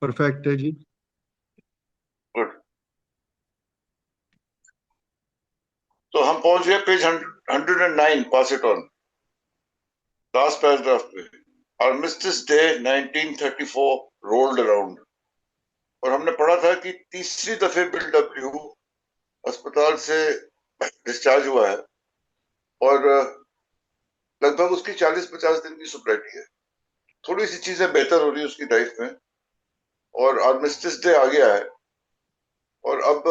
Perfect है जी। Good. तो हम पहुंच गए page 109, pass it on, last paragraph पे। आर्मिस्टिस डे 1934 रोल्ड अराउंड, और हमने पढ़ा था कि तीसरी दफे बिल डब्ल्यू अस्पताल से डिस्चार्ज हुआ है, और लगभग उसकी 40-50 दिन की सोब्रिटी है। थोड़ी सी चीजें बेहतर हो रही है उसकी लाइफ में, और आर्मिस्टिस डे आ गया है, और अब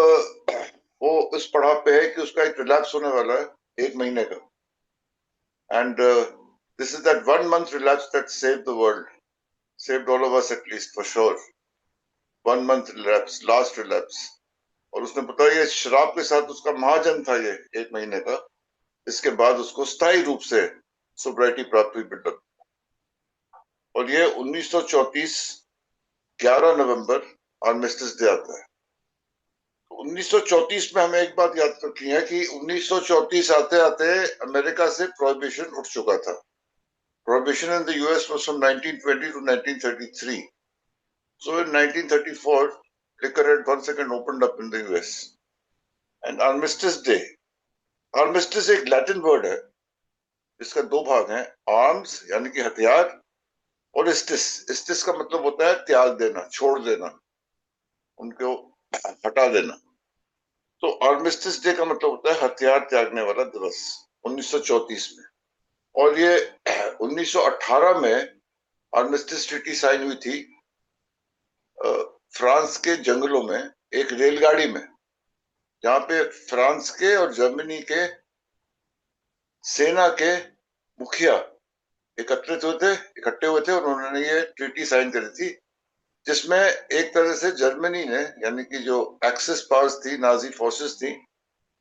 वो इस पड़ाव पे है कि उसका एक रिलैप्स होने वाला है 1 महीने का। And this is that 1 month relapse that save the world, saved all of us at least for sure. 1 month relapse, last relapse. और उसने बताया ये शराब के साथ उसका महाजन था ये 1 महीने का। इसके बाद उसको स्थायी रूप से सोब्राइटी प्राप्त हुई बिल्डअप। और ये 1934 11 नवंबर आर्मिस्टिस डे आता है। 1934 में हमें एक बात याद रखनी है कि 1934 आते आते अमेरिका से प्रोहिबिशन उठ चुका था। Prohibition in the US was from 1920 to 1933। So in 1934, liquor had once again opened up in the US. And Armistice Day, armistice एक लैटिन वर्ड है जिसका दो भाग हैं, आर्म्स यानी कि हथियार, और इस्टिस। इस्टिस का मतलब होता है त्याग देना, छोड़ देना, उनको हटा देना। तो आर्मिस्टिस डे का मतलब होता है हथियार त्यागने वाला दिवस, 1934 में। और ये 1918 में आर्मिस्टिस ट्रीटी साइन हुई थी फ्रांस के जंगलों में, एक रेलगाड़ी में, जहां पे फ्रांस के और जर्मनी के सेना के मुखिया इकट्ठे हुए थे, और उन्होंने ये ट्रीटी साइन करी थी, जिसमें एक तरह से जर्मनी ने, यानी कि जो एक्सिस पावर्स थी, नाजी फोर्सेस थी,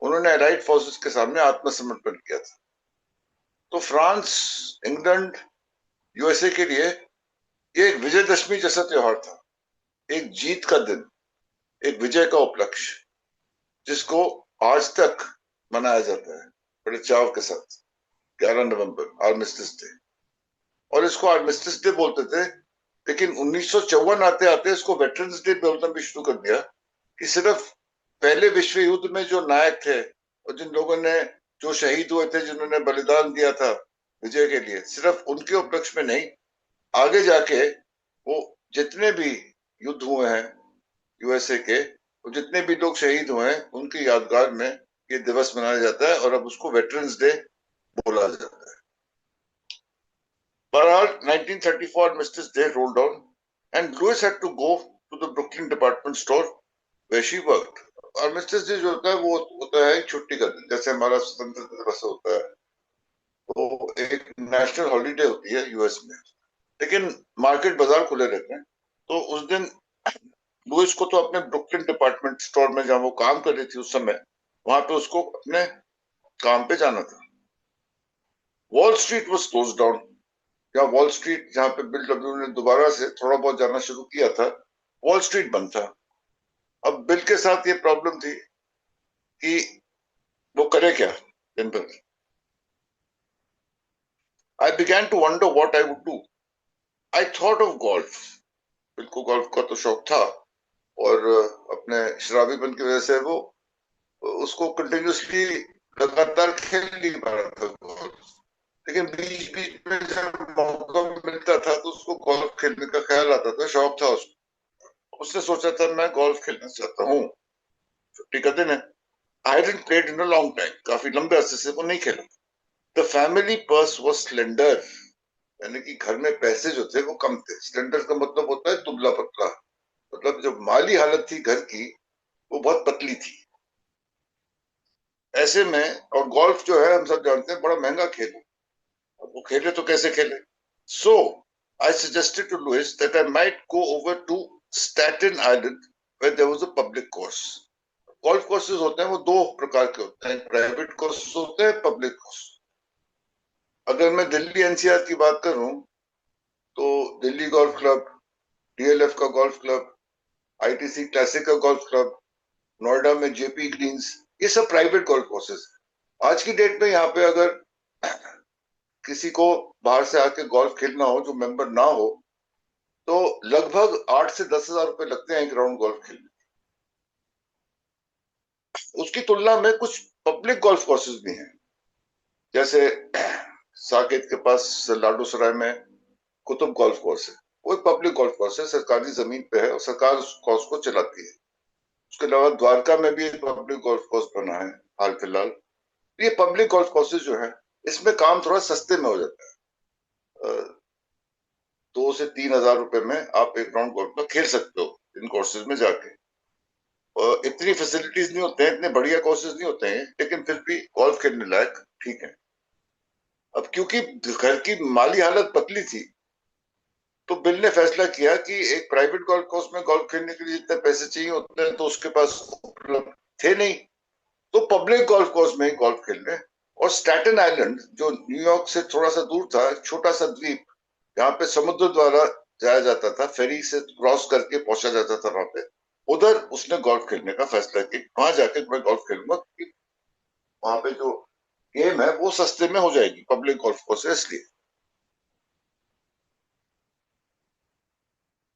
उन्होंने अलाइड फोर्सेस के सामने आत्मसमर्पण किया था। तो फ्रांस, इंग्लैंड, यूएसए के लिए ये एक विजयदशमी जैसा त्योहार था, एक जीत का दिन, एक विजय का उपलक्ष्य, जिसको आज तक मनाया जाता है बड़े चाव के साथ। 11 नवंबर आर्मिस्टिस डे, और इसको आर्मिस्टिस डे बोलते थे। लेकिन 1954 आते आते इसको वेटरन्स डे बोलना भी शुरू कर दिया, कि सिर्फ पहले विश्व युद्ध में जो नायक थे और जिन लोगों ने, जो शहीद हुए थे, जिन्होंने बलिदान दिया था विजय के लिए, सिर्फ उनके उपलक्ष्य में नहीं, आगे जाके वो जितने भी युद्ध हुए हैं यूएसए के, और जितने भी लोग शहीद हुए हैं, उनकी यादगार में ये दिवस मनाया जाता है, और अब उसको वेटरन्स डे बोला जाता है। बहरहाल 1934 Armistice Day rolled on, and Lewis had to go to the Brooklyn department store where she worked. Armistice day जो होता है वो होता है छुट्टी का दिन, जैसे हमारा स्वतंत्रता दिवस होता है, वो एक नेशनल हॉलीडे होती है यूएस में। लेकिन मार्केट बाजार खुले रहते हैं, तो उस दिन लुइस को तो अपने ब्रुकलिन डिपार्टमेंट स्टोर में, जहां वो काम कर रही थी उस समय, वहां पे उसको अपने काम पे जाना था। Wall street was close down, या वॉल स्ट्रीट जहां पे बिल डब्ल्यू ने दोबारा से थोड़ा बहुत जाना शुरू किया था, वॉल स्ट्रीट बंद था। अब बिल के साथ ये प्रॉब्लम थी कि वो करे क्या दिन भर। I began to wonder what I would do. I thought of golf. Bill को गोल्फ का तो शौक था, और अपने शराबीपन की वजह से वो उसको कंटिन्यूसली लगातार खेल नहीं पा रहा था गोल्फ। लेकिन बीच बीच में जब मौका मिलता था तो उसको गोल्फ खेलने का ख्याल आता था, शौक था उसको। उसने सोचा था मैं गोल्फ खेलना चाहता हूँ, छुट्टी का दिन है। I hadn't played in a long time, काफी लंबे अरसे से वो नहीं खेला। The family purse was slender, यानी कि घर में पैसे जो थे वो कम थे। स्लेंडर का मतलब होता है दुबला पतला, मतलब जो माली हालत थी घर की, वो बहुत पतली थी। ऐसे में, और गोल्फ जो है हम सब जानते हैं बड़ा महंगा खेल है, अब वो खेले तो कैसे खेले। So I suggested to Louis that I might go over to Staten Island where there was a public course. Golf courses होते हैं वो दो प्रकार के होते हैं, प्राइवेट कोर्स होते हैं, पब्लिक कोर्स। अगर मैं दिल्ली एनसीआर की बात करूं, तो दिल्ली गोल्फ क्लब, डीएलएफ का गोल्फ क्लब, आईटीसी क्लासिक का गोल्फ क्लब, नोएडा में जेपी ग्रीन्स, ये सब प्राइवेट गोल्फ कोर्सेज। आज की डेट में यहाँ पे अगर किसी को बाहर से आके गोल्फ खेलना हो जो मेंबर ना हो, तो लगभग 8 से 10 हजार रुपए लगते हैं एक राउंड गोल्फ खेलने। उसकी तुलना में कुछ पब्लिक गोल्फ कोर्सेज भी हैं, जैसे साकेत के पास लाडू सराय में कुतुब गोल्फ कोर्स है। वो एक पब्लिक गोल्फ कोर्स है, सरकारी जमीन पे है और सरकार उस कोर्स को चलाती है। उसके अलावा द्वारका में भी एक पब्लिक गोल्फ कोर्स बना है हाल फिलहाल। ये पब्लिक गोल्फ कोर्सेज जो है, इसमें काम थोड़ा सस्ते में हो जाता है। 2 से 3 हजार रुपए में आप एक राउंड गोल्फ में खेल सकते हो इन कोर्सेज में जाके। इतनी फैसिलिटीज नहीं होते हैं, इतने बढ़िया कोर्सेज नहीं होते हैं, लेकिन फिर भी गोल्फ खेलने लायक ठीक है। अब क्योंकि घर की माली हालत पतली थी, तो बिल ने फैसला किया कि एक प्राइवेट गोल्फ कोर्स में गोल्फ खेलने के लिए जितने पैसे चाहिए उतने तो उसके पास उपलब्ध थे नहीं, तो पब्लिक गोल्फ कोर्स में ही गोल्फ खेलने। और स्टैटन आइलैंड जो न्यूयॉर्क से थोड़ा सा दूर था, एक छोटा सा द्वीप, जहाँ पे समुद्र द्वारा जाया जाता था, फेरी से क्रॉस करके पहुंचा जाता था वहां पे, उधर उसने गोल्फ खेलने का फैसला किया। वहां जाके मैं गोल्फ खेलूंगा, वहां पे जो गेम है वो सस्ते में हो जाएगी पब्लिक गोल्फ कोर्स है, इसलिए।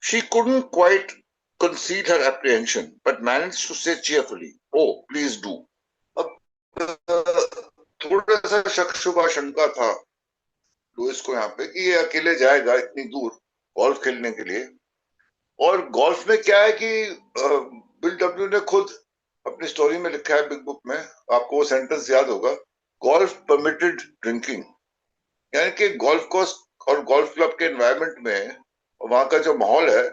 She couldn't quite conceal her apprehension, but managed to say cheerfully, "Oh, please do." अब थोड़ा सा शक शुबा शंका था लुइस को यहाँ पे कि ये अकेले जाएगा इतनी दूर गोल्फ खेलने के लिए। और गोल्फ में क्या है कि बिल डब्ल्यू ने खुद अपनी स्टोरी में लिखा है, बिग बुक में, आपको वो सेंटेंस याद होगा, गोल्फ परमिटेड ड्रिंकिंग। यानी कि गोल्फ कोर्स और गोल्फ क्लब के एनवायरमेंट में वहां का जो माहौल है,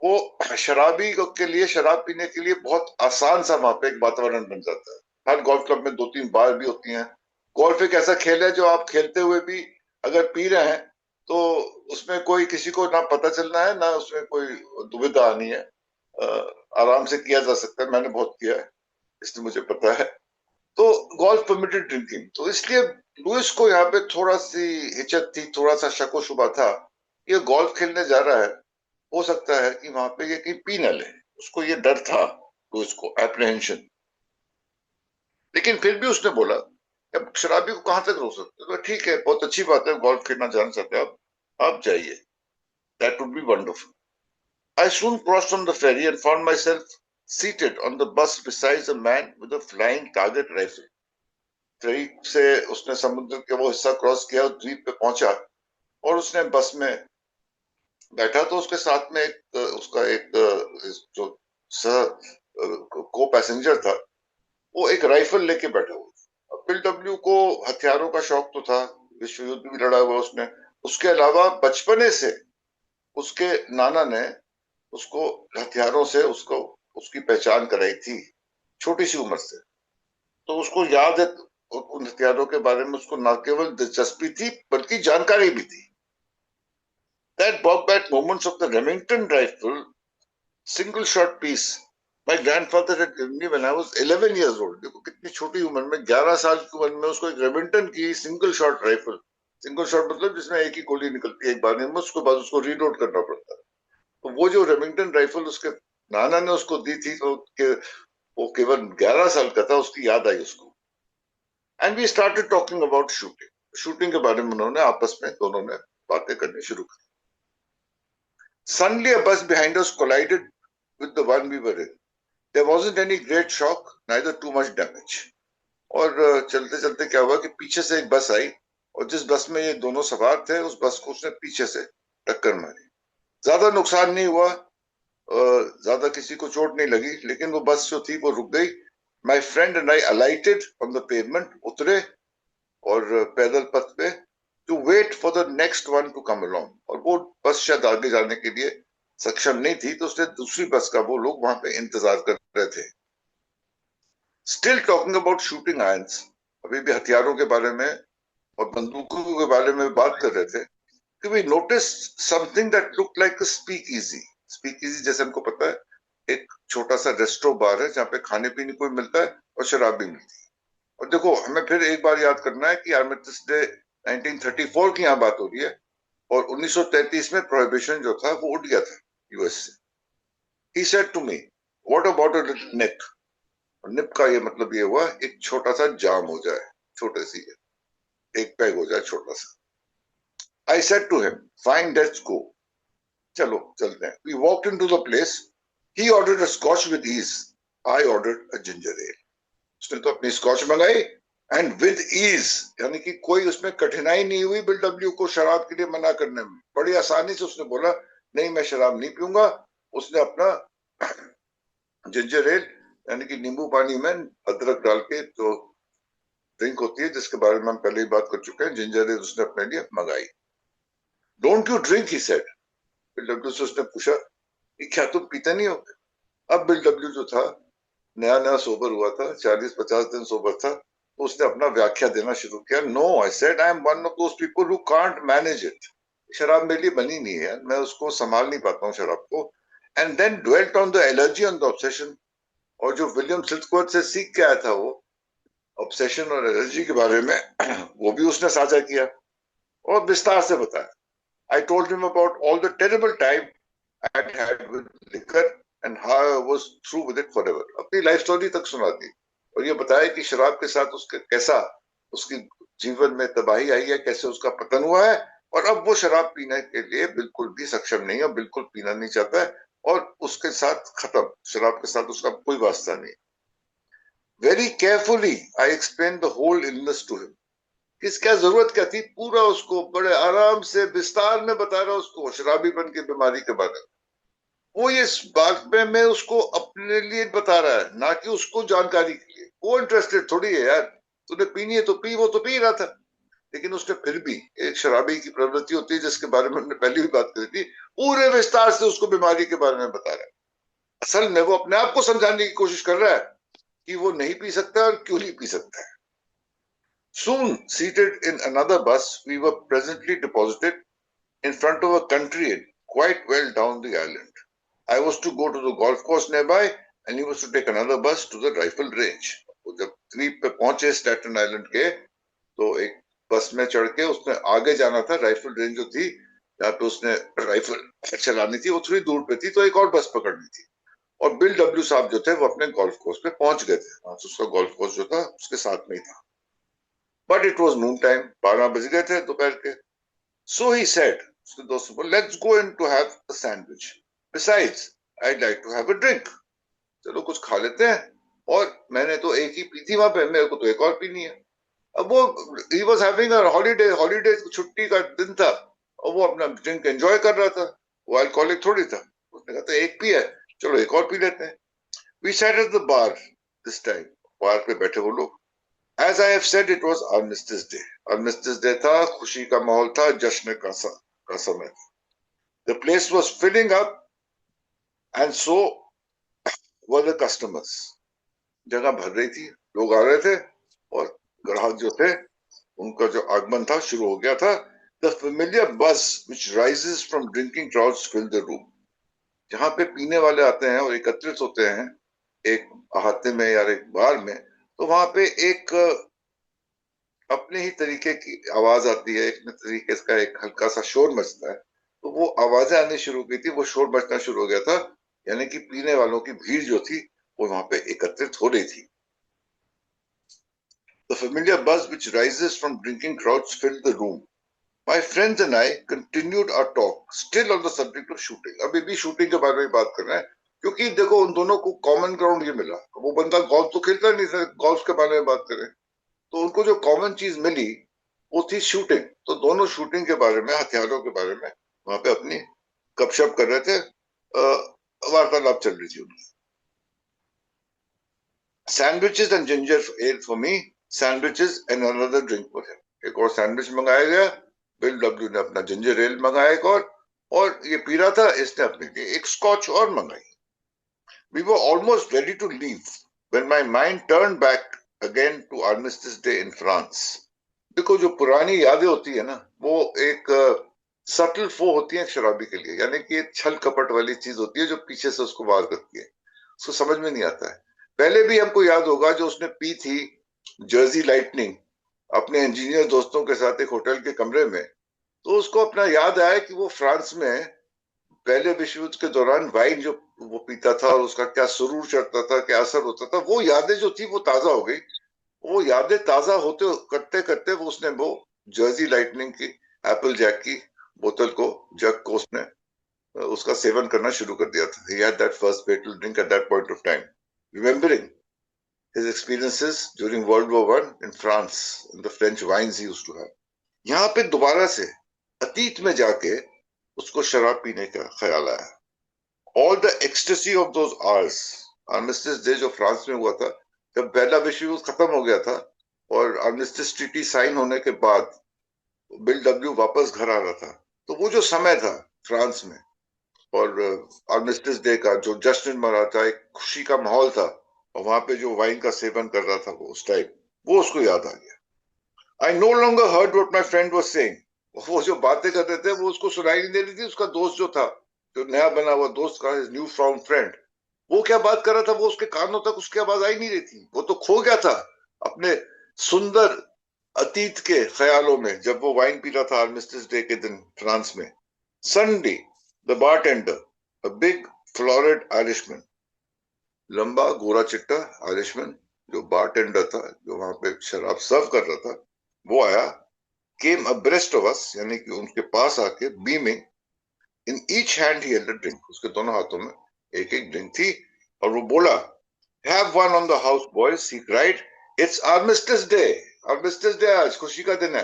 वो शराबी के लिए, शराब पीने के लिए बहुत आसान सा वहां पे एक वातावरण बन जाता है। हर गोल्फ क्लब में 2-3 बार भी होती हैं। गोल्फ एक ऐसा खेल है जो आप खेलते हुए भी अगर पी रहे हैं तो उसमें कोई किसी को ना पता चलना है, ना उसमें कोई दुविधा आनी है। आराम से किया जा सकता है, मैंने बहुत किया है, इसलिए मुझे पता है। तो गोल्फ परमिटेड ड्रिंकिंग, तो इसलिए लुइस को यहाँ पे थोड़ा सी हिचक थी, थोड़ा सा शको शुबा था। ये गोल्फ खेलने जा रहा है, हो सकता है कि वहां पे ये कहीं पी न ले, उसको ये डर था, लुइस को एप्रिहेंशन। लेकिन फिर भी उसने बोला, अब शराबी को कहां तक रोक सकते हो? तो ठीक है, बहुत अच्छी बात है, गोल्फ खेलना जान सकते हैं आप जाइए, that would be wonderful. I soon crossed from the ferry and found myself seated on the bus beside a man with a flying target rifle. फेरी से उसने समुद्र के वो हिस्सा क्रॉस किया, द्वीप पे पहुंचा और उसने बस में बैठा, तो उसके साथ में एक उसका एक जो को पैसेंजर था, वो एक राइफल लेके बैठा हुआ था। बिल डब्ल्यू को हथियारों का शौक तो था, विश्व युद्ध भी लड़ा हुआ उसने। उसके अलावा बचपने से उसके नाना ने उसको हथियारों से उसको उसकी पहचान कराई थी, छोटी सी उम्र से। तो उसको याद है उन हथियारों के बारे में, उसको न केवल दिलचस्पी थी बल्कि जानकारी भी थी। That Bobcat moments of the Remington rifle single shot piece my grandfather had given me when I was 11 years old. देखो कितनी छोटी उम्र में, 11 साल की उम्र में उसको एक रेमिंगटन की single shot rifle, single shot मतलब जिसमें एक ही गोली निकलती है एक बार में, उसके बाद उसको रीलोड करना पड़ता है। तो वो जो रेमिंगटन राइफल उसके नाना ने उसको दी थी, तो वो केवल 11 साल का था, उसकी याद आई उसको। And we started talking about shooting. Shooting के बारे में उन्होंने आपस में दोनों ने बातें करनी शुरू की। Suddenly, a bus behind us collided with the one we were in. There wasn't any great shock, neither too much damage. और चलते चलते क्या हुआ कि पीछे से एक बस आई, और जिस बस में ये दोनों सवार थे, उस बस को उसने पीछे से टक्कर मारी। ज्यादा नुकसान नहीं हुआ, ज्यादा किसी को चोट नहीं लगी, लेकिन वो बस जो थी वो रुक गई। My friend and I alighted on the pavement, उतरे और पैदल पथ पे, to wait for the next one to come along. और वो बस शायद आगे जाने के लिए सक्षम नहीं थी, तो उसने दूसरी बस का वो लोग वहां पे इंतजार कर रहे थे। Still talking about shooting ions, अभी भी हथियारों के बारे में और बंदूकों के बारे में बात कर रहे थे, कि we notice something that look like a speakeasy. Speakeasy जैसे हमको पता है, एक छोटा सा रेस्टोरेंट बार है जहाँ पे खाने पीने को मिलता है और शराब भी मिलती है। और देखो, हमें फिर एक बार याद करना है कि आर्मिस्टिस डे 1934 की यहाँ बात हो रही है, और 1933 में प्रोहिबिशन जो था वो उठ गया था यूएस से। He said to me, "What about a little nip?" और निप का ये मतलब ये हुआ, एक छोटा सा जाम हो जाए, छोटे सी एक पैग हो जाए छोटा सा। I said to him, "Fine, let's go." चलो चलते हैं. We walked into the place. He ordered a scotch with ease. I ordered a ginger ale. उसने तो अपनी स्कॉच मंगाई एंड विद ईज, यानी कि कोई उसमें कठिनाई नहीं हुई बिल डब्ल्यू को शराब के लिए मना करने में. बड़ी आसानी से उसने बोला नहीं मैं शराब नहीं पीऊंगा. उसने अपना जिंजर एल यानी कि नींबू पानी में अदरक डाल के जो ड्रिंक होती है जिसके बारे में हम पहले ही बात कर चुके हैं, जिंजर एल उसने अपने लिए मंगाई. Don't you drink he said. Bill W से उसने पूछा कि क्या तुम पीते नहीं हो. अब बिल डब्ल्यू जो था नया नया सोबर हुआ था, 40-50 दिन सोबर था, तो उसने अपना व्याख्या देना शुरू किया. No I said I am one of those people who can't manage it. शराब मेरे लिए बनी नहीं है, मैं उसको संभाल नहीं पाता हूँ शराब को. And then dwelt on the allergy on the obsession. और जो विलियम सिल्कवर्थ से सीख के आया था वो ऑब्सेशन और एलर्जी के बारे में वो भी उसने साझा किया और विस्तार से बताया. I told him about all the terrible time I had had with liquor and how I was through with it forever. अपनी लाइफ स्टोरी तक सुना दी और ये बताया कि शराब के साथ उसके कैसा उसकी जीवन में तबाही आई है, कैसे उसका पतन हुआ है और अब वो शराब पीने के लिए बिल्कुल भी सक्षम नहीं है, बिल्कुल पीना नहीं चाहता है और उसके साथ खत्म, शराब के साथ उसका कोई वास्ता नहीं. Very carefully I explained the whole illness to him. किसका जरूरत क्या थी, पूरा उसको बड़े आराम से विस्तार में बता रहा उसको शराबीपन की बीमारी के बारे में. वो ये इस बात में उसको अपने लिए बता रहा है, ना कि उसको जानकारी के लिए. वो इंटरेस्टेड थोड़ी है यार, तूने पीनी है तो पी, वो तो पी रहा था. लेकिन उसने फिर भी, एक शराबी की प्रवृत्ति होती है जिसके बारे में हमने पहले भी बात करी थी, पूरे विस्तार से उसको बीमारी के बारे में बता रहा है. असल में वो अपने आप को समझाने की कोशिश कर रहा है कि वो नहीं पी सकता और क्यों नहीं पी सकता है. Soon, seated in another bus, we were presently deposited in front of a country inn quite well down the island. I was to go to the golf course nearby and he was to take another bus to the rifle range. वो जब द्वीप पे पहुंचे Staten island के तो एक बस में चढ़ के उसने आगे जाना था. राइफल रेंज जो थी जहाँ पे उसने राइफल चलानी थी वो थोड़ी दूर पे थी, तो एक और बस पकड़नी थी. और बिल डब्ल्यू साहब जो थे वो अपने गोल्फ कोर्स पे पहुंच गए थे. उसका गोल्फ कोर्स जो था उसके साथ में ही था. But it was Noon time, 12 बज गए थे दोपहर के. सो ही सेड, उसके दोस्तों को, let's go in to have a sandwich. Besides I'd like to have a drink. चलो कुछ खा लेते हैं, और मैंने तो एक ही पी थी वहां पे, मेरे को तो एक और पीनी है. अब वो he was having a holiday छुट्टी का दिन था और वो अपना ड्रिंक एंजॉय कर रहा था. वो अल्कोहलिक थोड़ी था. उसने कहा था एक पी है, चलो एक और पी लेते हैं. We sat at the bar this time. बार पे बैठे वो लोग. As I have said, it was Armistice Day. Armistice Day था, खुशी का माहौल था, जश्न का समय. The place was filling up and so were the customers. जगह भर रही थी, लोग आ रहे थे और ग्राहक जो थे उनका जो आगमन था शुरू हो गया था. The familiar buzz which rises from drinking crowds filled the room. जहाँ पे पीने वाले आते हैं और एकत्रित होते हैं एक अहाते में या एक बार में, तो वहां पे एक अपने ही तरीके की आवाज आती है, एक तरीके का एक हल्का सा शोर मचता है. तो वो आवाजें आनी शुरू की थी, वो शोर मचना शुरू हो गया था, यानी कि पीने वालों की भीड़ जो थी वो वहां पे एकत्रित हो रही थी. The familiar buzz which rises from drinking crowds filled the room. My friends and I continued our talk, still on the subject of shooting. अभी भी शूटिंग के बारे में बात कर रहे हैं, क्योंकि देखो उन दोनों को कॉमन ग्राउंड ये मिला. वो बंदा गोल्फ तो खेलता नहीं था, गोल्फ के बारे में बात करें तो उनको जो कॉमन चीज मिली वो थी शूटिंग. तो दोनों शूटिंग के बारे में, हथियारों के बारे में वहां पे अपनी गपशप कर रहे थे, वार्तालाप चल रही थी उनकी. Sandwiches and ginger L for me, sandwiches and another drink for him. एक और सैंडविच मंगाया गया, बिल डब्ल्यू ने अपना जिंजर एल मंगाया एक और ये पी रहा था, इसने अपने लिए एक स्कॉच और मंगाई. We were almost ready to leave when my mind turned back again to Armistice Day in France. देखो जो पुरानी यादें होती है ना, वो एक सटल फो होती है शराबी के लिए, यानी कि एक छल कपट वाली चीज होती है जो पीछे से उसको वार करती है, उसको समझ में नहीं आता है. पहले भी हमको याद होगा जो उसने पी थी जर्सी लाइटनिंग अपने इंजीनियर दोस्तों के साथ एक होटल के कमरे में, तो उसको अपना याद आया कि वो फ्रांस में पहले विश्व युद्ध के दौरान वाइन जो वो पीता था और उसका क्या सुरूर चढ़ता था, क्या असर होता था, वो यादें जो थी वो ताजा हो गई. वो यादें ताजा होते करते करते वो उसने वो जर्सी लाइटनिंग की एप्पल जैक की बोतल को, जग को उसने उसका सेवन करना शुरू कर दिया था. He had that first fatal drink at that point of time, remembering his experiences during World War I in France and the French wines he used to have. यहाँ पे दोबारा से अतीत में जाके उसको शराब पीने का ख्याल आया. All the ecstasy of those hours, armistice day जो फ्रांस में हुआ था, जब पहला विश्व युद्ध खत्म हो गया था और आर्मिस्टिस ट्रीटी साइन होने के बाद बिल डब्ल्यू वापस घर आ रहा था, तो वो जो समय था फ्रांस में और आर्मिस्टिस डे का जो जश्न मना था, एक खुशी का माहौल था, और वहां पे जो वाइन का सेवन कर रहा था वो उस टाइम, वो उसको याद आ गया. I know longer heard what my friend was saying. वो जो बातें कर रहे थे वो उसको सुनाई नहीं दे रही थी. उसका दोस्त जो था, जो नया बना हुआ दोस्त का, हिज न्यू फाउंड फ्रेंड, वो क्या बात कर रहा था, वो उसके कानों तक उसकी आवाज आई नहीं रही थी. वो तो खो गया था अपने सुंदर अतीत के ख्यालों में जब वो वाइन पी रहा था आर्मिस्टिस डे के दिन फ्रांस में. Suddenly the bartender, a big fluoride Irishman, लंबा गोरा चिट्टा आयरिशमैन जो बारटेंडर था, जो वहां पे शराब सर्व कर रहा था, वो आया. केम अब्रेस्ट ऑफ अस, यानी कि उनके पास आके, beaming. In each hand he held a drink. उसके दोनों हाथों में एक एक ड्रिंक थी और वो बोला, have one on the house boys, he cried. It's armistice day. Armistice day, आज खुशी का दिन है.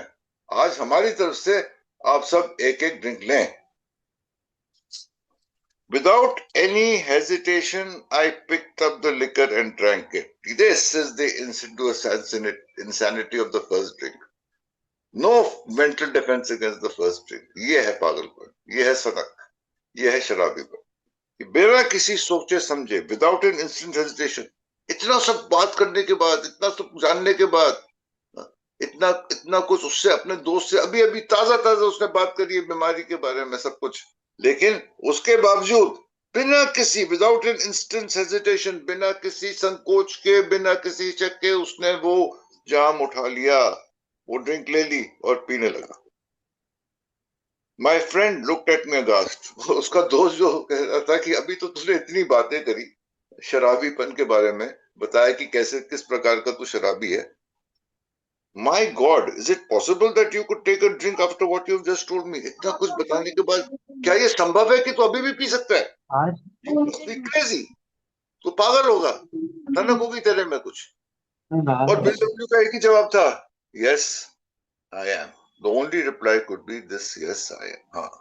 आज हमारी तरफ से आप सब एक एक ड्रिंक लें. Without any hesitation, I picked up the liquor and drank it. This is the insanity of the first drink. No mental defense against the first drink. ये है पागलपन, ये है सनक, ये है शराबीपन. बिना किसी सोचे समझे, विदाउट एन इंस्टेंट हेजिटेशन, इतना सब बात करने के बाद, इतना सब जानने के बाद, इतना इतना कुछ उससे, अपने दोस्त से अभी अभी ताजा ताजा उसने बात करी है बीमारी के बारे में, सब कुछ, लेकिन उसके बावजूद बिना किसी, विदाउट एन इंस्टेंट हेजिटेशन, बिना किसी संकोच के, बिना किसी शक के, उसने वो जाम उठा लिया, वो ड्रिंक ले ली और पीने लगा. My friend looked at me aghast. उसका दोस्त जो कह रहा था कि अभी तो तुझने इतनी बातें करी शराबीपन के बारे में, बताया कि कैसे किस प्रकार का तू शराबी है. My God, is it possible that you could take a drink after what you just told me. इतना कुछ बताने के बाद क्या ये संभव है कि तू अभी भी पी सकता है? क्रेजी, तू पागल होगा, धनक होगी तेरे में कुछ. और बिल डब्ल्यू का एक ही जवाब था, yes I am. The only reply could be this, yes I am. हाँ,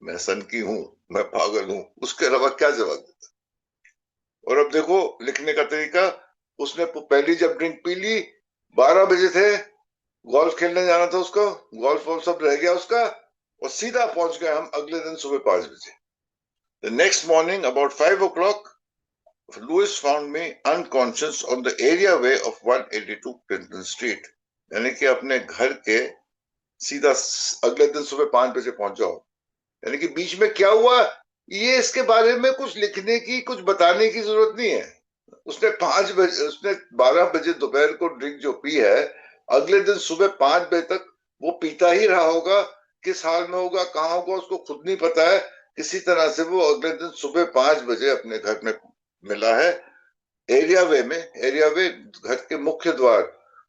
मैं सनकी हूं, मैं पागल हूं. उसके अलावा क्या जवाब देता. और अब देखो लिखने का तरीका. उसने पहली जब ड्रिंक पी ली, 12 बजे थे, गोल्फ खेलने जाना था उसको, गोल्फ वॉल्फ सब रह गया उसका, और सीधा पहुंच गए हम अगले दिन सुबह 5 बजे. The next morning about 5 o'clock, Lewis found me unconscious on the area way of 182 Clinton Street. यानी कि अपने घर के सीधा अगले दिन सुबह 5 बजे पहुंच जाओ. यानी कि बीच में क्या हुआ, ये इसके बारे में कुछ लिखने की, कुछ बताने की जरूरत नहीं है. उसने 5 बजे, उसने 12 बजे दोपहर को ड्रिंक जो पी है, अगले दिन सुबह 5 बजे तक वो पीता ही रहा होगा. किस हाल में होगा, कहाँ होगा, उसको खुद नहीं पता है. किसी तरह से वो अगले दिन सुबह 5 बजे अपने घर में मिला है, एरिया वे में. एरिया वे घर के मुख्य द्वार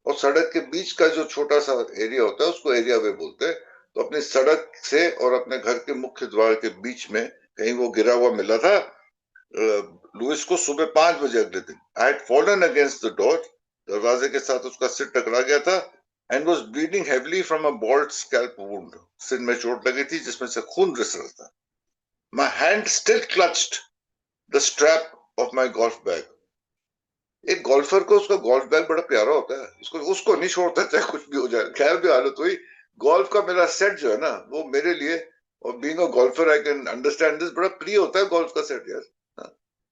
और सड़क के बीच का जो छोटा सा एरिया होता है उसको एरिया वे बोलते हैं. तो अपनी सड़क से और अपने घर के मुख्य द्वार के बीच में कहीं वो गिरा हुआ मिला था लुइस को सुबह 5 बजे अगले दिन. I had fallen against the door. दरवाजे के साथ उसका सिर टकरा गया था. And was bleeding heavily from a bald scalp wound. सिर में चोट लगी थी जिसमें से खून रिस रहा था. My hand still clutched the strap of my golf bag. एक गोल्फर को उसका गोल्फ बैग बड़ा प्यारा होता है, उसको नहीं छोड़ता चाहे कुछ भी हो जाए. खैर भी हालत हुई, गोल्फ का मेरा सेट जो है ना, वो मेरे लिए, और being a golfer I can understand this, बड़ा प्रिय होता है गोल्फ का सेट यार.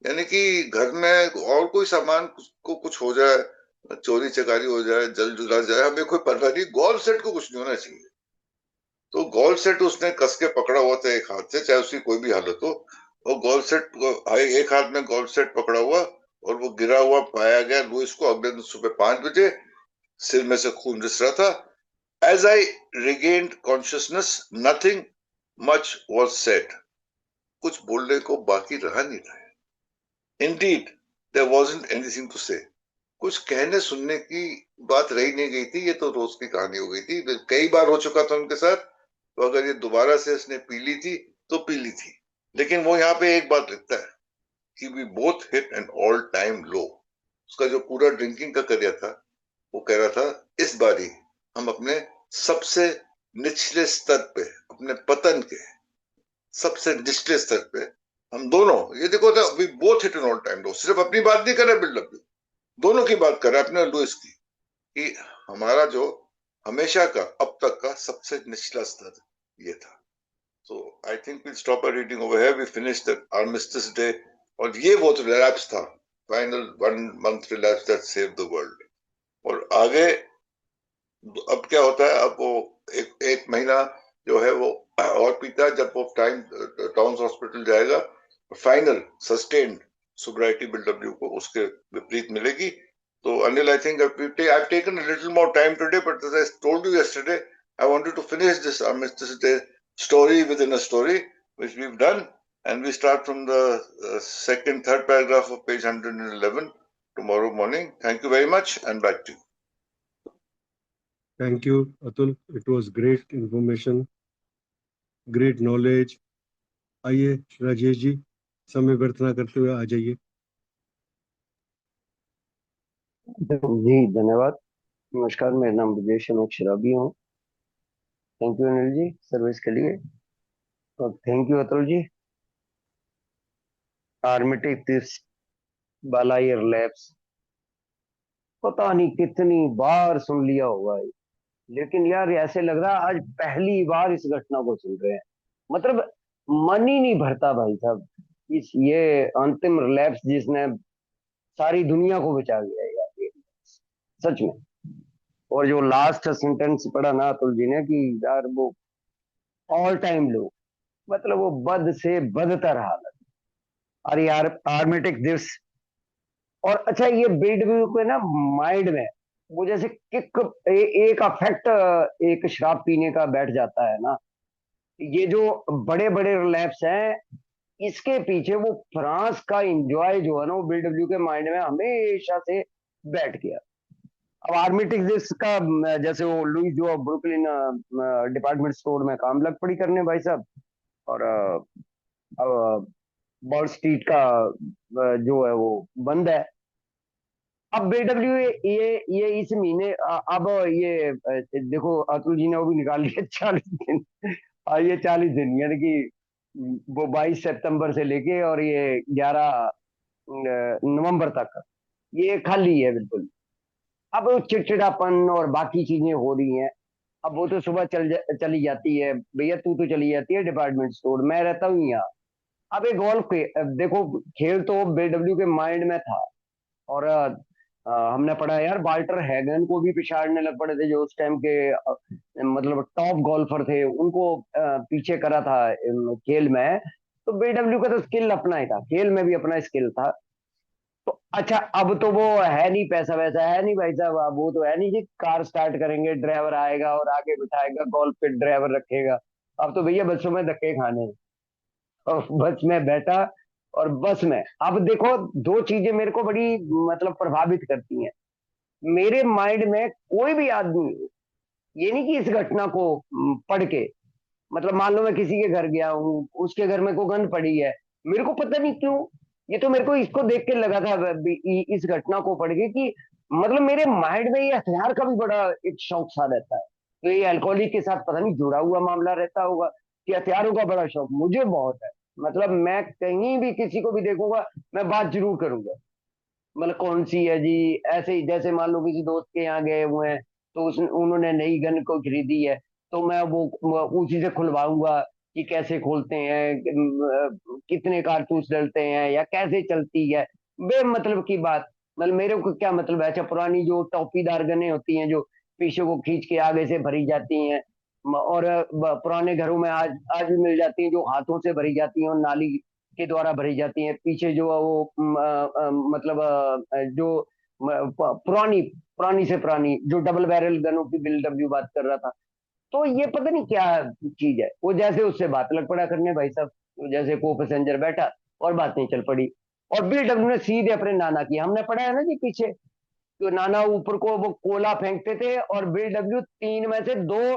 यानी कि घर में और कोई सामान को कुछ हो जाए, चोरी चकारी हो जाए, जल जुला जाए, हमें कोई परवाह नहीं, गोल्फ सेट को कुछ नहीं होना चाहिए. तो गोल्फ सेट उसने कस के पकड़ा हुआ था एक हाथ से, चाहे उसकी कोई भी हालत हो. और गोल्फ सेट को एक हाथ में गोल्फ सेट पकड़ा हुआ और वो गिरा हुआ पाया गया लुइस को अगले दिन सुबह 5 बजे. सिर में से खून रिस रहा था. As I regained consciousness, nothing much was said. कुछ बोलने को बाकी रहा नहीं था. Indeed there wasn't anything to say. कुछ कहने सुनने की बात रही नहीं गई थी. ये तो रोज की कहानी हो गई थी, कई बार हो चुका था उनके साथ. तो अगर ये दोबारा से इसने पी ली थी तो पी ली थी, लेकिन वो यहाँ पे एक बात लिखता है कि we both hit an all time low. उसका जो पूरा ड्रिंकिंग का करियर था, वो कह रहा था इस बारी हम अपने सबसे निचले स्तर पे, अपने पतन के सबसे निचले स्तर पे हम दोनों, ये देखो था, we both hit an all time low, सिर्फ अपनी बात नहीं कर रहे बिल्डअप, दोनों की बात कर रहे हैं, अपने और लुइस की, कि हमारा जो हमेशा का अब तक का सबसे निचला स्तर ये था। So I think we'll stop our reading over here. We finished the Armistice Day, और ये वो तो रिलैप्स था, final 1 month relapse that saved the world। और आगे अब क्या होता है, अब वो एक महीना जो है वो और पीता है, जब वो टाउन्स हॉस्पिटल जाएगा, फाइनल सस्टेन्ड सोब्राइटी बिल्डब्ल्यू को उसके विपरीत मिलेगी। तो Anil, I think I've taken a little more time today, but as I told you yesterday, I wanted to finish this Armistice Day story within a story, which we've done, and we start from the third paragraph of page 111 tomorrow morning. Thank you very much, and back to you. Thank you, Atul. It was great information, great knowledge. आइए राजेश जी, समय व्यर्थ ना करते हुए आ जाइए। जी धन्यवाद। नमस्कार, मेरा नाम ब्रजेश शराबी हूँ। Thank you Anil ji service के लिए, और thank you Atul ji. Aromatic this बालायर लैब्स, पता नहीं कितनी बार सुन लिया होगा, लेकिन यार ऐसे लग रहा है आज पहली बार इस घटना को सुन रहे हैं। मतलब मन ही नहीं भरता भाई साहब, इस ये अंतिम रिलैप्स जिसने सारी दुनिया को बचा गया यार, ये सच में। और जो लास्ट सेंटेंस पढ़ा ना अतुल जी ने कि यार वो ऑल टाइम लो, मतलब वो बद से बदतर हालत। अरे यार आर्मेटिक दिवस, और अच्छा ये बिल्ड व्यू के ना माइंड में वो जैसे किक एक अफेक्ट एक शराब पीने का बैठ जाता है ना, ये जो बड़े बड़े रिलैप्स हैं इसके पीछे वो फ्रांस का एंजॉय जो है ना, वो बिल्ड व्यू के माइंड में हमेशा से बैठ गया। अब आर्मेटिक दिवस का जैसे वो लुई जो ब्रुकलिन डिपार्टमेंट स्टोर में काम लग पड़ी करने भाई साहब, और बॉल स्ट्रीट का जो है वो बंद है। अब बीडब्ल्यू ये इस महीने अब ये देखो अतुल जी ने वो भी निकाल लिया 40 दिन। ये 40 दिन यानी कि वो 22 सितंबर से लेके और ये 11 नवंबर तक ये खाली है बिल्कुल। अब वो चिड़चिड़ापन और बाकी चीजें हो रही हैं। अब वो तो सुबह चली जाती है, भैया तू तो चली जाती है डिपार्टमेंट स्टोर, मैं रहता हूँ यहाँ। अब ये गोल्फ देखो खेल तो बीडब्ल्यू के माइंड में था, और हमने पढ़ा यार वाल्टर हैगन को भी पिछाड़ने लग पड़े थे जो उस टाइम के मतलब टॉप गोल्फर थे, उनको पीछे करा था खेल में। तो बीडब्ल्यू का तो स्किल अपना ही था, खेल में भी अपना स्किल था। तो अच्छा अब तो वो है नहीं, पैसा वैसा है नहीं भाई साहब, अब वो तो है नहीं जी कार स्टार्ट करेंगे ड्राइवर आएगा और आगे बिठाएगा, गोल्फ पे ड्राइवर रखेगा। अब तो भैया बच्चों में धक्के खाने हैं। और बस में बैठा, और बस में अब देखो दो चीजें मेरे को बड़ी मतलब प्रभावित करती हैं मेरे माइंड में। कोई भी आदमी, ये नहीं कि इस घटना को पढ़ के, मतलब मान लो मैं किसी के घर गया हूँ, उसके घर में कोई गंद पड़ी है, मेरे को पता नहीं क्यों, ये तो मेरे को इसको देख के लगा था इस घटना को पढ़ के कि मतलब मेरे माइंड में ये हथियार का भी बड़ा एक शौक सा रहता है। तो ये अल्कोहलिक के साथ पता नहीं जुड़ा हुआ मामला रहता होगा कि हथियारों का बड़ा शौक मुझे बहुत है। मतलब मैं कहीं भी किसी को भी देखूंगा मैं बात जरूर करूंगा, मतलब कौन सी है जी, ऐसे ही जैसे मान लो किसी दोस्त के यहाँ गए हुए हैं तो उन्होंने नई गन को खरीदी है, तो मैं वो उसी से खुलवाऊंगा कि कैसे खोलते हैं, कितने कारतूस डलते हैं या कैसे चलती है, बेमतलब की बात। मतलब मेरे को क्या मतलब है। अच्छा पुरानी जो टॉपीदार गनें होती हैं जो पीछे को खींच के आगे से भरी जाती हैं, और पुराने घरों में आज आज भी मिल जाती हैं जो हाथों से भरी जाती हैं और नाली के द्वारा भरी जाती हैं। पीछे जो वो मतलब जो पुरानी पुरानी से पुरानी जो डबल बैरल गनों की बिल डब्ल्यू बात कर रहा था। तो ये पता नहीं क्या चीज है, वो जैसे उससे बात लग पड़ा करने भाई साहब, जैसे को पैसेंजर बैठा और बात नहीं चल पड़ी, और बिल डब्ल्यू ने सीधे अपने नाना की, हमने पढ़ा है ना जी पीछे, तो नाना ऊपर को वो कोला फेंकते थे और बिल डब्ल्यू 3 में से 2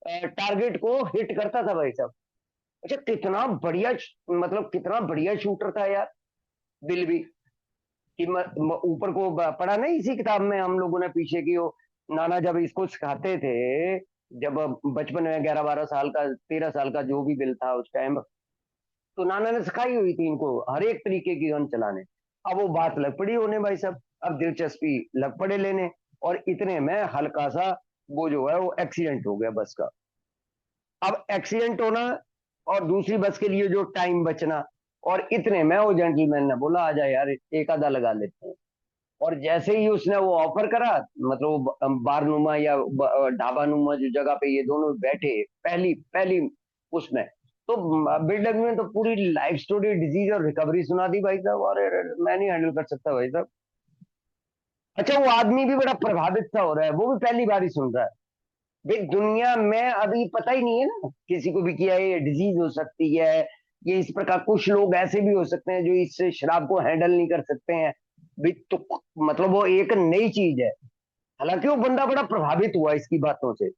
टारगेट को हिट करता था भाई साहब। अच्छा कितना बढ़िया, मतलब कितना बढ़िया शूटर था यार बिल भी, कि ऊपर को पढ़ा नहीं इसी किताब में हम लोगों ने पीछे की, वो नाना जब इसको सिखाते थे, जब बचपन में 11-12 साल का 13 साल का जो भी बिल था उस टाइम, तो नाना ने सिखाई हुई थी इनको हर एक तरीके की गन चलाने। अब वो बात लग पड़ी होने भाई साहब, अब दिलचस्पी लग पड़े लेने, और इतने में हल्का सा वो जो है वो एक्सीडेंट हो गया बस का। अब एक्सीडेंट होना और दूसरी बस के लिए जो टाइम बचना, और इतने में वो जेंटलमैन ने बोला आजा यार एक आधा लगा लेते हैं। और जैसे ही उसने वो ऑफर करा, मतलब वो बारनुमा या ढाबा नुमा जो जगह पे ये दोनों बैठे, पहली पहली उसमें, तो बिल्डर ने तो पूरी लाइफ स्टोरी, डिजीज और रिकवरी सुना दी भाई साहब। अरे अरे, अरे, मैं नहीं हैंडल कर सकता भाई साहब। अच्छा वो आदमी भी बड़ा प्रभावित सा हो रहा है, वो भी पहली बार ही सुन रहा है। देख दुनिया में अभी पता ही नहीं है ना किसी को भी किया है, ये डिजीज हो सकती है, ये इस प्रकार कुछ लोग ऐसे भी हो सकते हैं जो इस शराब को हैंडल नहीं कर सकते हैं भी, तो मतलब वो एक नई चीज है। हालांकि वो बंदा बड़ा प्रभावित हुआ इसकी बातों से,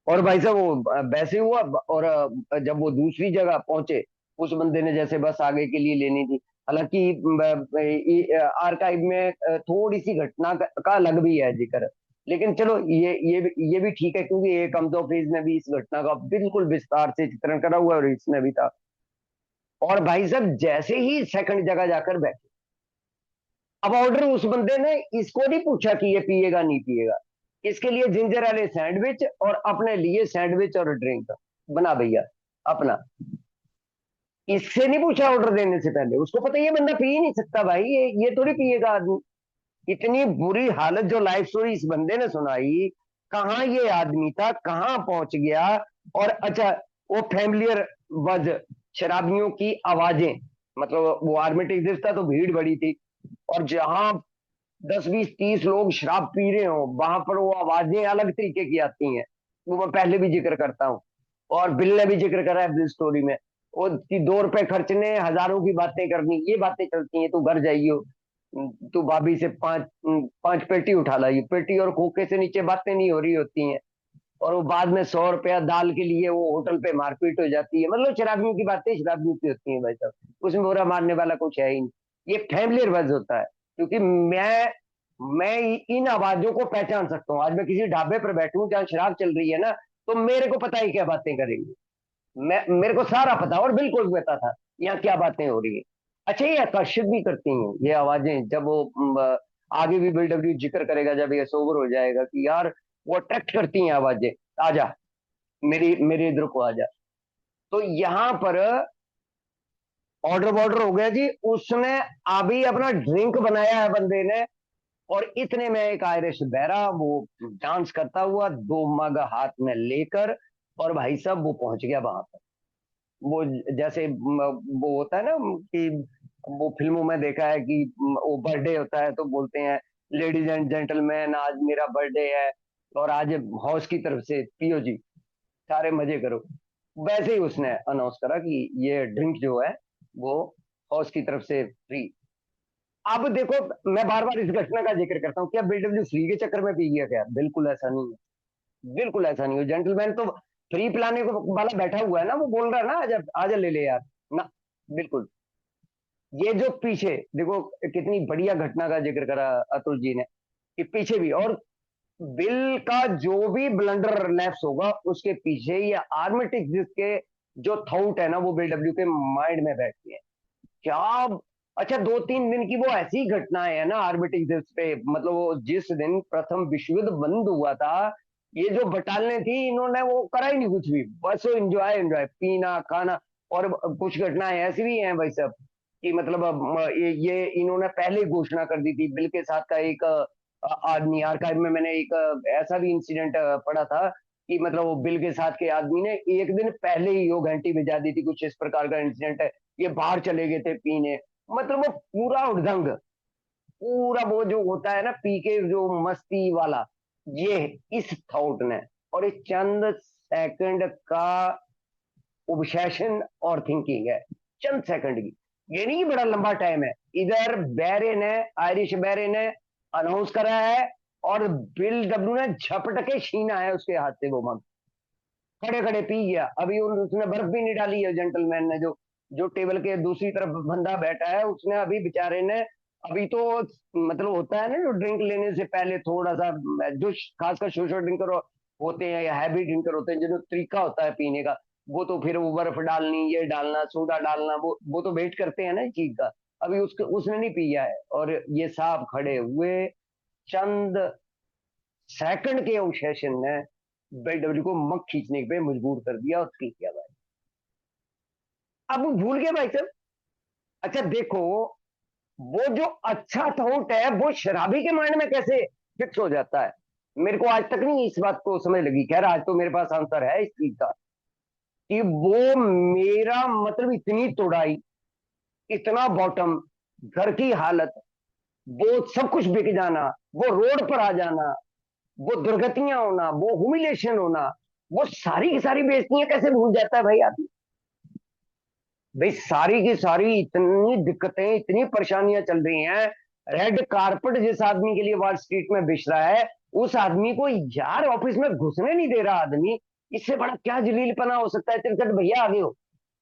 और भाई साहब वो वैसे हुआ। और जब वो दूसरी जगह पहुंचे, उस बंदे ने जैसे बस आगे के लिए लेनी थी, हालांकि आर्काइव में थोड़ी सी घटना का अलग भी है जिक्र, लेकिन चलो ये भी ठीक है, क्योंकि एक हमदो फेज में भी इस घटना का बिल्कुल विस्तार से चित्रण करा हुआ है और इसमें भी था। और भाई साहब जैसे ही सेकंड जगह जाकर बैठे, अब ऑर्डर उस बंदे ने इसको नहीं पूछा कि ये पिएगा नहीं पिएगा, इसके लिए जिंजर वाले सैंडविच और अपने लिए सैंडविच और ड्रिंक बना भैया अपना। इससे नहीं पूछा ऑर्डर देने से पहले, उसको पता ये बंदा पी ही नहीं सकता भाई, ये थोड़ी पिएगा आदमी। इतनी बुरी हालत जो लाइफ स्टोरी इस बंदे ने सुनाई, कहाँ ये आदमी था, कहाँ पहुंच गया। और अच्छा वो फैमिलियर वज शराबियों की आवाजें, मतलब वो आर्मी एग्जिट था तो भीड़ बड़ी थी, और जहां 10-20-30 लोग शराब पी रहे हो वहां पर वो आवाजें अलग तरीके की आती हैं। वो मैं पहले भी जिक्र करता हूँ, और बिल ने भी जिक्र करा है बिल स्टोरी में। वो 2 रुपए खर्चने हजारों की बातें करनी, ये बातें चलती हैं। तू घर जाइयो, तू भाभी से 5 पेटी उठा लाई, पेटी और खोखे से नीचे बातें नहीं हो रही होती हैं। और वो बाद में 100 रुपया दाल के लिए वो होटल पे मारपीट हो जाती है। मतलब शराबियों की बातें शराबियों की होती हैं भाई साहब, उसमें बुरा मारने वाला कुछ है ही नहीं। ये फैमिलियर बज होता है, क्योंकि मैं इन आवाजों को पहचान सकता हूँ। आज मैं किसी ढाबे पर बैठूं जहाँ शराब चल रही है ना, तो मेरे को पता ही क्या बातें करेंगे, मेरे को सारा पता, और बिल्कुल पता था यहाँ क्या बातें हो रही है। अच्छा ये आकर्षित भी करती हैं ये आवाजें, जब वो आगे भी बिल्डब्ल्यू जिक्र करेगा जब ये सोबर हो जाएगा, कि यार वो अट्रैक्ट करती हैं आवाजें, आजा मेरे इधर को आजा। तो यहाँ पर ऑर्डर बॉर्डर हो गया जी, उसने अभी अपना ड्रिंक बनाया है बंदे ने, और इतने में एक आयरिश बहरा वो डांस करता हुआ 2 मग हाथ में लेकर, और भाई साहब वो पहुंच गया वहां पर। वो जैसे वो होता है ना कि वो फिल्मों में देखा है कि वो बर्थडे होता है तो बोलते हैं लेडीज एंड जेंटलमैन आज मेरा बर्थडे है, और आज हौस की तरफ से पियो जी, सारे मजे करो। वैसे ही उसने अनाउंस करा कि ये ड्रिंक जो है वो हौस की तरफ से फ्री। अब देखो मैं बार बार इस घटना का जिक्र करता हूँ, क्या बीडब्ल्यू फ्री के चक्कर में पी गया क्या? बिल्कुल ऐसा नहीं है, बिल्कुल ऐसा नहीं है। जेंटलमैन तो फ्री पिलाने को वाला बैठा हुआ है ना, वो बोल रहा है ना आजा आजा ले ले यार ना, बिल्कुल। ये जो पीछे देखो कितनी बढ़िया घटना का जिक्र करा अतुल जी ने, कि पीछे भी, और बिल का जो भी ब्लंडर लैप्स होगा उसके पीछे ये आर्मेटिक जिसके जो थॉट है ना वो बीडब्ल्यू के माइंड में बैठती है क्या। अच्छा 2-3 दिन की वो ऐसी घटनाएं है ना आर्बिटिक दिवस पे, मतलब वो जिस दिन प्रथम विश्व युद्ध बंद हुआ था, ये जो बटालियन थी इन्होंने वो करा ही नहीं कुछ भी, बस वो एंजॉय एंजॉय पीना खाना। और कुछ घटनाएं ऐसी भी हैं भाई साहब कि मतलब ये इन्होंने पहले ही घोषणा कर दी थी। बिल के साथ का एक आदमी, आर्काइव में मैंने एक ऐसा भी इंसिडेंट पढ़ा था कि मतलब वो बिल के साथ के आदमी ने एक दिन पहले ही वो घंटी बजा दी थी, कुछ इस प्रकार का इंसिडेंट है। ये बाहर चले गए थे पीने, मतलब वो पूरा उड़दंग, पूरा वो जो होता है ना पी के जो मस्ती वाला, ये इस थॉट ने, और ये चंद सेकंड का ऑब्सेशन और थिंकिंग है, चंद सेकंड की। ये नहीं बड़ा लंबा टाइम है। इधर बैरे ने, आयरिश बैरे ने अनाउंस करा है, और बिल डब्ल्यू ने झपट के छीना है उसके हाथ से वो मग। खड़े खड़े पी गया। अभी उसने बर्फ भी नहीं डाली है जेंटलमैन ने, जो जो टेबल के दूसरी तरफ बंदा बैठा है उसने अभी बेचारे ने अभी तो मतलब होता है ना जो ड्रिंक लेने से पहले थोड़ा सा, जो खासकर सोशल ड्रिंकर होते हैं या हैवी ड्रिंकर होते हैं जिन्हें तरीका होता है पीने का, वो तो फिर वो बर्फ डालनी, ये डालना, सोडा डालना, वो तो वेट करते हैं ना इस चीज का। अभी उसके उसने नहीं पिया है, और ये साहब खड़े हुए चंद सेकंड के ऑब्सेशन ने बेडब्ल्यू को मक खींचने पे मजबूर कर दिया और ठीक किया भाई। अब वो भूल गए भाई साहब। अच्छा देखो, वो जो अच्छा थॉट है वो शराबी के माइंड में कैसे फिक्स हो जाता है, मेरे को आज तक नहीं इस बात को समझ लगी। खैर आज तो मेरे पास आंसर है इस चीज का, कि वो मेरा मतलब इतनी तोड़ाई, इतना बॉटम, घर की हालत, वो सब कुछ बिक जाना, वो रोड पर आ जाना, वो दुर्गतियां होना, वो ह्यूमिलेशन होना, वो सारी की सारी बेइज्जतियां कैसे भूल जाता है भाई आदमी। भाई सारी की सारी इतनी दिक्कतें, इतनी परेशानियां चल रही हैं, रेड कारपेट जिस आदमी के लिए वॉल स्ट्रीट में बिछ रहा है, उस आदमी को यार ऑफिस में घुसने नहीं दे रहा आदमी, इससे बड़ा क्या जलीलपना हो सकता है। चल चल भैया आगे हो,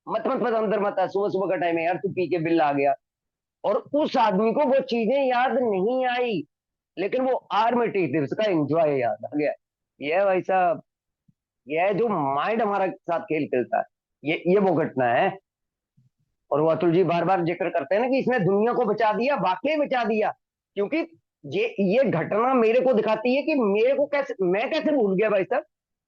मत मत मत अंदर मत आ, सुबह सुबह का टाइम है यार, तू पी के बिल आ गया। और उस आदमी को वो चीजें याद नहीं आई, लेकिन वो आर्मेटिव दिवस का एंजॉय याद आ गया। ये भाई साहब, ये जो माइंड हमारा साथ खेल खेलता है, ये वो घटना है। और वो अतुल जी बार बार जिक्र करते हैं ना कि इसने दुनिया को बचा दिया, वाकई बचा दिया। क्योंकि ये घटना मेरे को दिखाती है कि मेरे को कैसे, मैं कैसे भूल गया भाई साहब,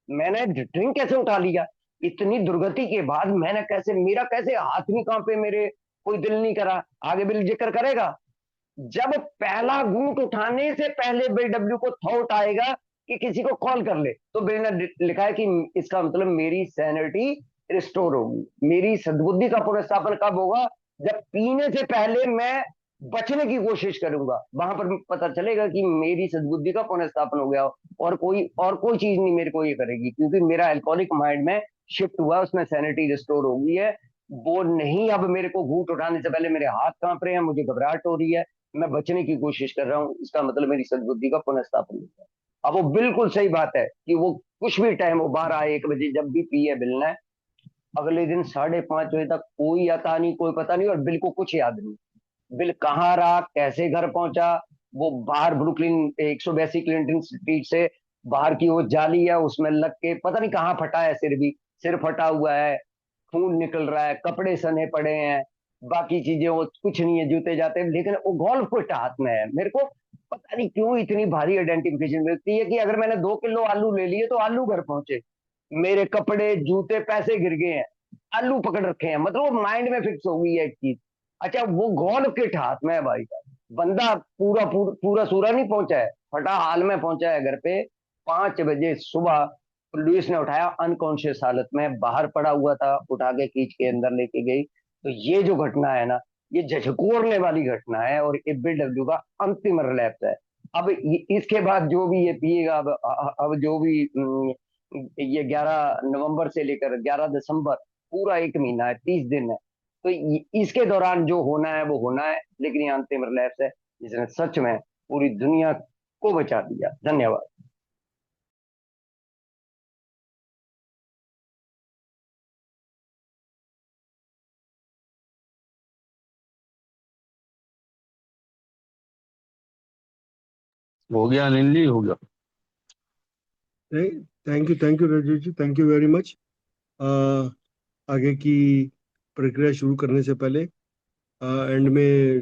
मैंने ड्रिंक कैसे उठा लिया इतनी दुर्गति के बाद, मैंने कैसे, मेरा कैसे हाथ नहीं कांपे मेरे, कोई दिल नहीं करा। आगे बिल जिक्र करेगा, जब पहला घूंट उठाने से पहले बिल डब्ल्यू को थॉट आएगा कि किसी को कॉल कर ले, तो बिल ने लिखा है कि इसका मतलब मेरी सैनिटी रिस्टोर होगी, मेरी सद्बुद्धि का पुनर्स्थापन कब होगा, जब पीने से पहले मैं बचने की कोशिश करूंगा, वहां पर पता चलेगा कि मेरी सद्बुद्धि का पुनर्स्थापन हो गया। और कोई चीज नहीं मेरे को ये करेगी, क्योंकि मेरा अल्कोहलिक माइंड में शिफ्ट हुआ, उसमें सैनिटी रिस्टोर हो गई है। वो नहीं, अब मेरे को घूंट उठाने से पहले मेरे हाथ कांप रहे हैं, मुझे घबराहट हो रही है, मैं बचने की कोशिश कर रहा हूँ, इसका मतलब मेरी सद्बुद्धि का पुनर्स्थापन होता है। अब वो बिल्कुल सही बात है कि वो कुछ भी टाइम हो, 12 1 बजे जब भी पिए बिल ने, अगले दिन 5:30 बजे तक कोई आता नहीं, कोई पता नहीं, और बिल को कुछ याद नहीं, बिल कहाँ रहा, कैसे घर पहुंचा। वो बाहर ब्रुकलिन 182 क्लिंटन स्ट्रीट से बाहर की वो जाली है, उसमें लग के पता नहीं कहाँ फटा है, सिर भी, सिर फटा हुआ है, खून निकल रहा है, कपड़े सने पड़े हैं, बाकी चीजें वो कुछ नहीं है, जूते जाते, लेकिन वो गोल्फ किट हाथ में है। मेरे को पता नहीं क्यों इतनी भारी आइडेंटिफिकेशन मिलती है कि अगर मैंने 2 किलो आलू ले लिए तो आलू घर पहुंचे, मेरे कपड़े जूते पैसे गिर गए हैं, आलू पकड़ रखे हैं, मतलब वो माइंड में फिक्स हो गई है एक चीज। अच्छा वो गोल्फ किट हाथ में है भाई साहब, बंदा पूरा सूरा नहीं पहुंचा है, फटा हाल में पहुंचा है घर पे। 5 बजे सुबह पुलिस ने उठाया, अनकॉन्शियस हालत में बाहर पड़ा हुआ था, उठा के खींच के अंदर लेके गई। तो ये जो घटना है ना, ये झकझोरने वाली घटना है, और एबीडब्ल्यू का अंतिम रिलैप्स है। अब इसके बाद जो भी ये पिएगा, अब जो भी ये 11 नवंबर से लेकर 11 दिसंबर, पूरा 1 महीना है, 30 दिन है। तो इसके दौरान जो होना है वो होना है, लेकिन ये अंतिम रिलैप्स है जिसने सच में पूरी दुनिया को बचा दिया। धन्यवाद। हो गया अनिल जी, हो गया। Thank you Rajesh ji, thank you very much. आगे की प्रक्रिया शुरू करने से पहले एंड में